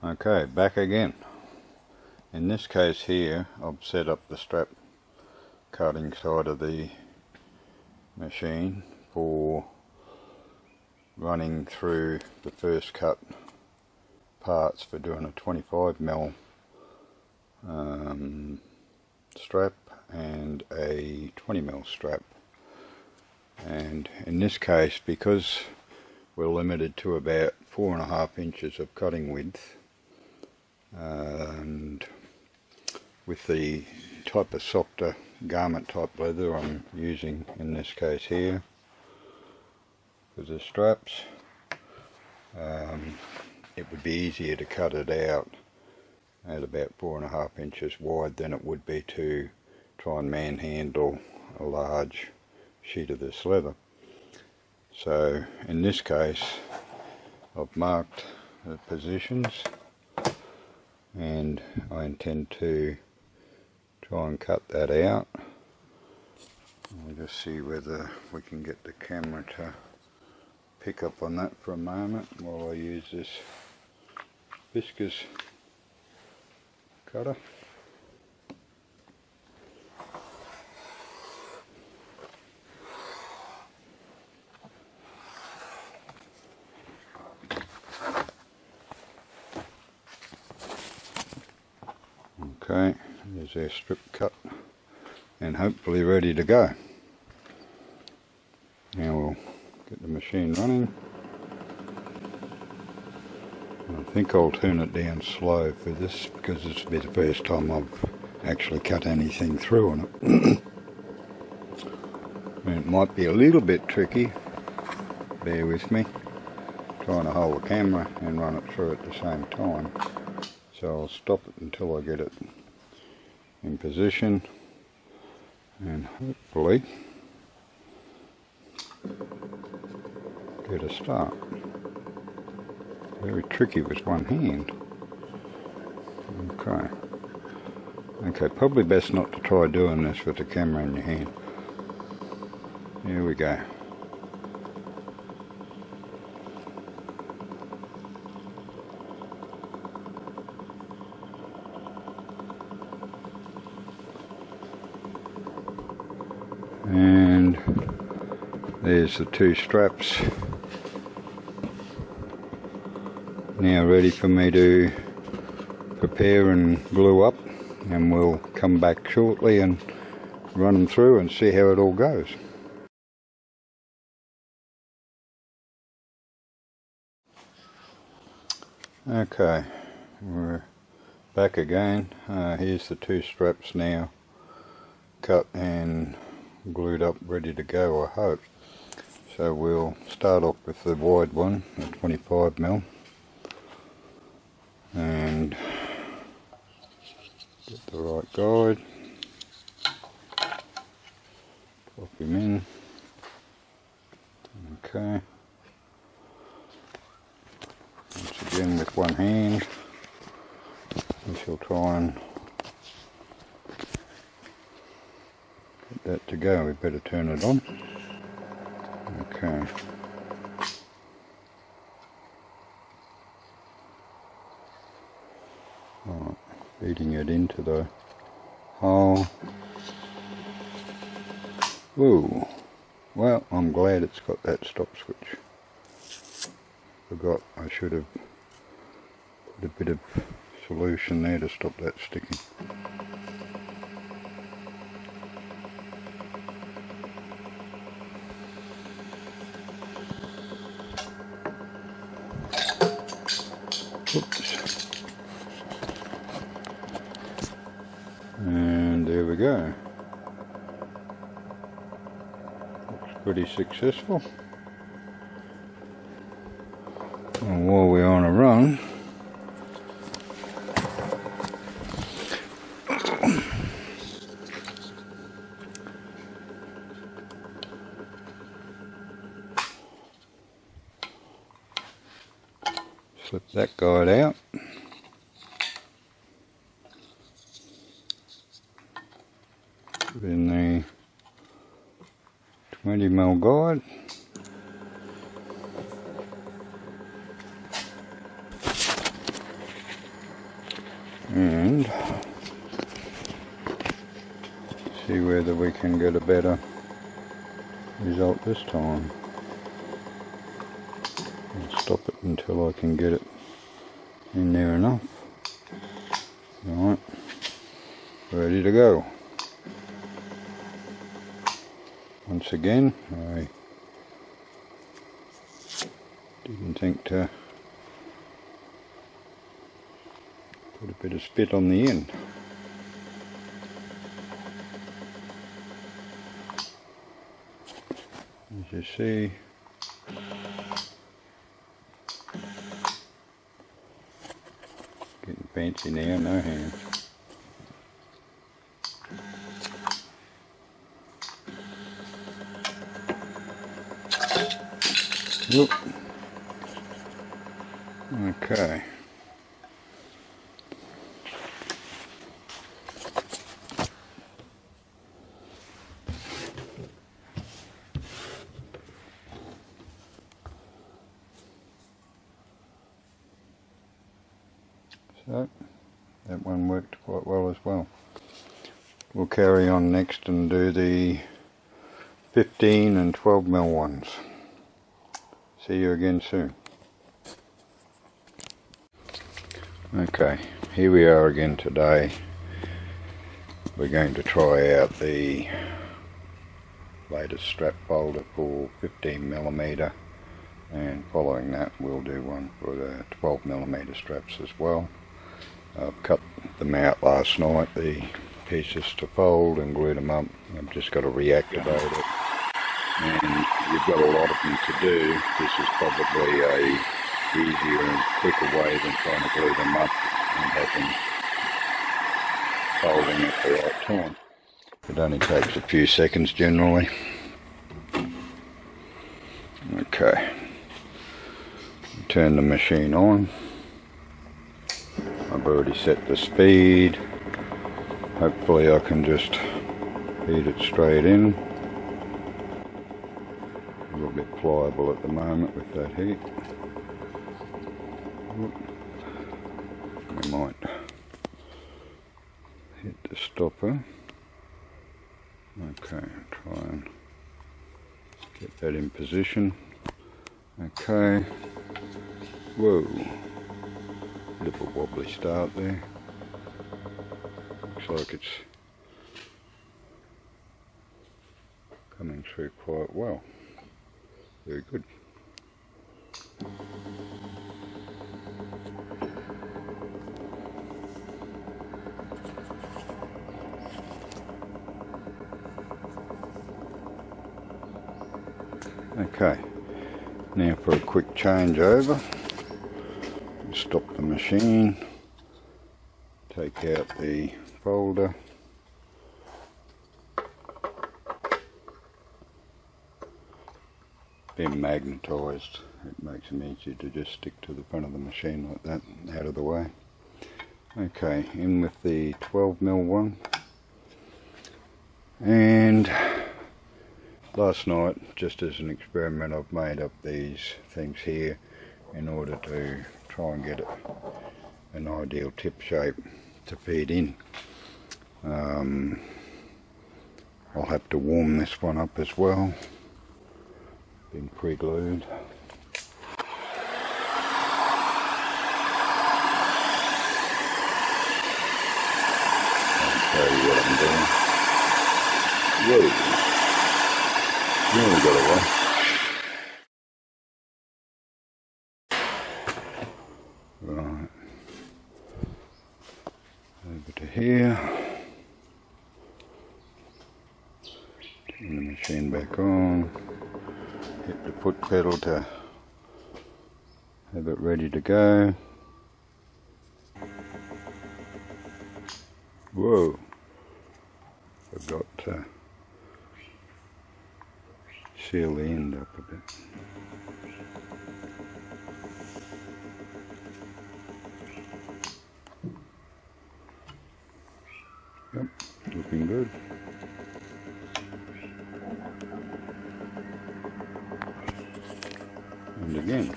Okay, back again. In this case here, I've set up the strap cutting side of the machine for running through the first cut parts for doing a 25mm strap and a 20mm strap. And in this case, because we're limited to about 4.5 inches of cutting width, and with the type of softer garment type leather I'm using in this case here for the straps, it would be easier to cut it out at about 4.5 inches wide than it would be to try and manhandle a large sheet of this leather. So in this case I've marked the positions and I intend to try and cut that out. I'll just see whether we can get the camera to pick up on that for a moment while I use this viscous cutter. Okay, there's our strip cut and hopefully ready to go. Now we'll get the machine running. I think I'll turn it down slow for this because this will be the first time I've actually cut anything through on it. And it might be a little bit tricky, bear with me, trying to hold the camera and run it through at the same time. So I'll stop it until I get it in position and hopefully get a start. Very tricky with one hand. Okay, probably best not to try doing this with the camera in your hand. Here we go. And there's the two straps now ready for me to prepare and glue up, and we'll come back shortly and run them through and see how it all goes. Okay, we're back again. Here's the two straps now cut and glued up, ready to go, I hope. So we'll start off with the wide one, the 25mm, and get the right guide, pop him in. Okay, once again with one hand we shall try and get that to go. We better turn it on. Okay. Right, feeding it into the hole. Ooh, well, I'm glad it's got that stop switch. Forgot I should have put a bit of solution there to stop that sticking. Oops. And there we go. Looks pretty successful. And while we're on a run, slip that guide out. Put in the 20mm guide. and see whether we can get a better result this time. I'll stop it until I can get it in there enough. Alright, ready to go. Once again, I didn't think to put a bit of spit on the end. As you see, getting fancy now, no hands. Look. Okay. So, that one worked quite well as well. We'll carry on next and do the 15 and 12mm ones. See you again soon. Okay, here we are again today. We're going to try out the latest strap folder for 15mm, and following that we'll do one for the 12mm straps as well. I've cut them out last night, the pieces to fold, and glued them up. I've just got to reactivate it, and you've got a lot of them to do. This is probably a easier and quicker way than trying to glue them up and have them folding at the right time. It only takes a few seconds generally. Okay, turn the machine on. I've already set the speed. Hopefully I can just feed it straight in. A little bit pliable at the moment with that heat. We might hit the stopper. Okay, try and get that in position. Okay. Whoa. Little wobbly start there. Looks like it's coming through quite well. Very good. Okay, now for a quick changeover. Stop the machine, take out the folder, been magnetised. It makes them easier to just stick to the front of the machine like that, out of the way. Okay, in with the 12mm one. And last night, just as an experiment, I've made up these things here in order to try and get it an ideal tip shape to feed in. I'll have to warm this one up as well. Been pre-glued. I'll show you what I'm doing. Whoa! Nearly got away. Right. Over to here. Turn the machine back on. Hit the foot pedal to have it ready to go. Whoa! Forgot to seal the end up a bit. Yep, looking good. And again,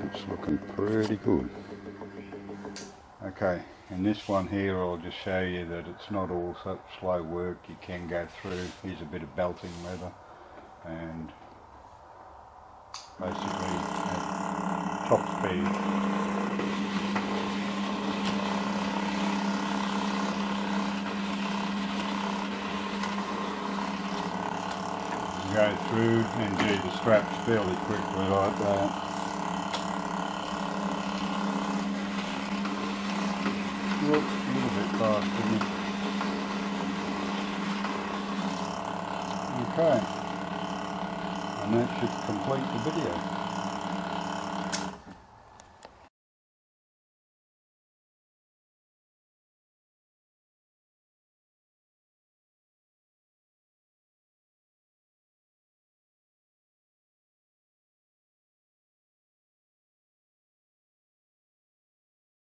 it's looking pretty good. Okay, in this one here I'll just show you that it's not all such slow work. You can go through. Here's a bit of belting leather, and basically at top speed. You go through and do the straps fairly quickly like that. Whoops, a little bit fast, didn't it? Okay, and that should complete the video.